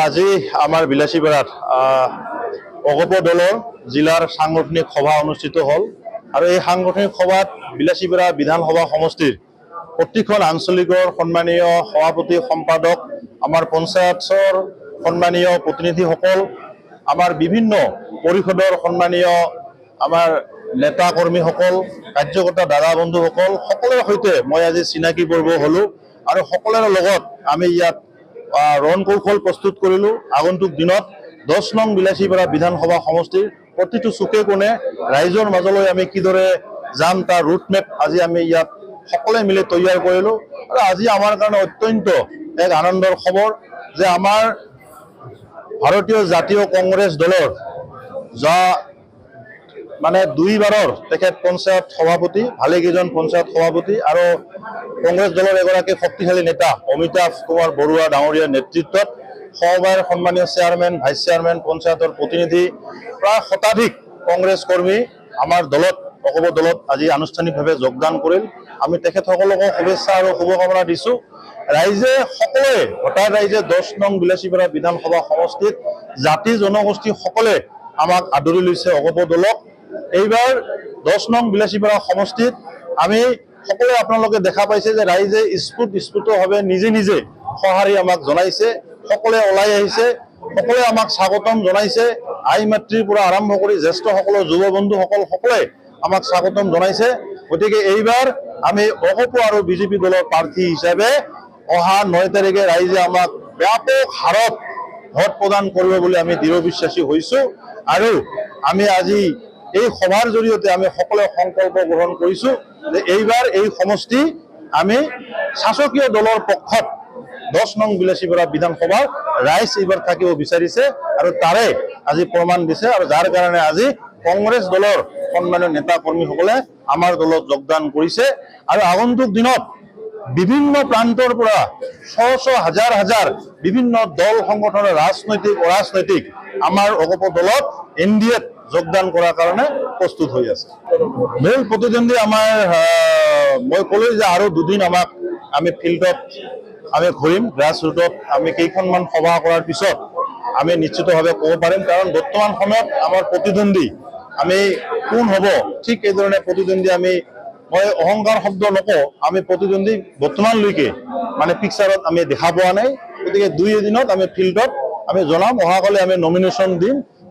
আজি আমাৰ বিলাসীপাৰাত অগপ দলৰ জিলাৰ সাংগঠনিক সভা অনুষ্ঠিত হ'ল আৰু এই সাংগঠনিক সভাত বিলাসীপাৰা বিধানসভা সমষ্টিৰ প্ৰতিখন আঞ্চলিকৰ সন্মানীয় সভাপতি সম্পাদক আমাৰ পঞ্চায়তৰ সন্মানীয় প্ৰতিনিধিসকল আমাৰ বিভিন্ন পৰিষদৰ সন্মানীয় আমাৰ নেতা কৰ্মীসকল কাৰ্যকৰ্তা দাদা বন্ধুসকল সকলোৰে সৈতে মই আজি চিনাকি পৰ্ব হ'লো আৰু সকলোৰে লগত আমি ইয়াত ৰণকৌশল প্ৰস্তুত কৰিলোঁ। আগন্তুক দিনত 10 নং বিলাসীপাৰা বিধানসভা সমষ্টিৰ প্ৰতিটো চুকে কোণে ৰাইজৰ মাজলৈ আমি কিদৰে যাম তাৰ ৰুটমেপ আজি আমি ইয়াত সকলোৱে মিলি তৈয়াৰ কৰিলোঁ। আৰু আজি আমাৰ কাৰণে অত্যন্ত এক আনন্দৰ খবৰ যে আমাৰ ভাৰতীয় জাতীয় কংগ্ৰেছ দলৰ মানে 2 বাৰৰ তেখেত পঞ্চায়ত সভাপতি, ভালেকেইজন পঞ্চায়ত সভাপতি আৰু কংগ্ৰেছ দলৰ এগৰাকী শক্তিশালী নেতা অমিতাভ কুমাৰ বৰুৱা ডাঙৰীয়াৰ নেতৃত্বত সহবাৰ সন্মানীয় চেয়াৰমেন, ভাইচ চেয়াৰমেন, পঞ্চায়তৰ প্ৰতিনিধি প্ৰায় শতাধিক কংগ্ৰেছ কৰ্মী আমাৰ দলত অগপ দলত আজি আনুষ্ঠানিকভাৱে যোগদান কৰিল। আমি তেখেতসকলকো শুভেচ্ছা আৰু শুভকামনা দিছোঁ। ৰাইজে সকলোৱে হঠাৎ ৰাইজে 10 নং বিলাসীপাৰা বিধানসভা সমষ্টিত জাতি জনগোষ্ঠী সকলে আমাক আদৰি লৈছে অগপ দলক। এইবাৰ 10 নং বিলাসীপাৰা সমষ্টিত আমি সকলোৱে আপোনালোকে দেখা পাইছে যে ৰাইজে স্ফুটভাৱে নিজে নিজে সঁহাৰি আমাক জনাইছে, সকলোৱে ওলাই আহিছে, সকলোৱে আমাক স্বাগতম জনাইছে। আই মাতৃৰ পৰা আৰম্ভ কৰি জ্যেষ্ঠসকলৰ যুৱ বন্ধুসকল সকলোৱে আমাক স্বাগতম জনাইছে। গতিকে এইবাৰ আমি অগপ আৰু বিজেপি দলৰ প্ৰাৰ্থী হিচাপে অহা 9 তাৰিখে ৰাইজে আমাক ব্যাপক হাৰত ভোট প্ৰদান কৰিব বুলি আমি দৃঢ় বিশ্বাসী হৈছোঁ। আৰু আমি আজি এই সভাৰ জৰিয়তে আমি সকলোৱে সংকল্প গ্ৰহণ কৰিছোঁ যে এইবাৰ এই সমষ্টি আমি শাসকীয় দলৰ পক্ষত 10 নং বিলাসীপাৰা বিধানসভাৰ ৰাইজ এইবাৰ থাকিব বিচাৰিছে আৰু তাৰে আজি প্ৰমাণ দিছে। আৰু যাৰ কাৰণে আজি কংগ্ৰেছ দলৰ সন্মানীয় নেতা কৰ্মীসকলে আমাৰ দলত যোগদান কৰিছে। আৰু আগন্তুক দিনত বিভিন্ন প্ৰান্তৰ পৰা শ হাজাৰ বিভিন্ন দল সংগঠনৰ ৰাজনৈতিক আমাৰ অগপ দলত NDAত যোগদান কৰাৰ কাৰণে প্ৰস্তুত হৈ আছে। মূল প্ৰতিদ্বন্দ্বী আমাৰ মই ক'লো যে আৰু 2 দিন আমি ফিল্ডত আমি ঘূৰিম, গ্ৰাছ ৰুটত আমি কেইখনমান সভা কৰাৰ পিছত আমি নিশ্চিতভাৱে ক'ব পাৰিম। কাৰণ বৰ্তমান সময়ত আমাৰ প্ৰতিদ্বন্দ্বী আমি কোন হ'ব ঠিক এইধৰণে প্ৰতিদ্বন্দ্বী মই অহংকাৰ শব্দ নকওঁ, আমি প্ৰতিদ্বন্দ্বী বৰ্তমানলৈকে মানে পিকচাৰত আমি দেখা পোৱা নাই। গতিকে 2 দিনত আমি ফিল্ডত আমি জনাম, অহাকালি আমি নমিনেশ্যন দিম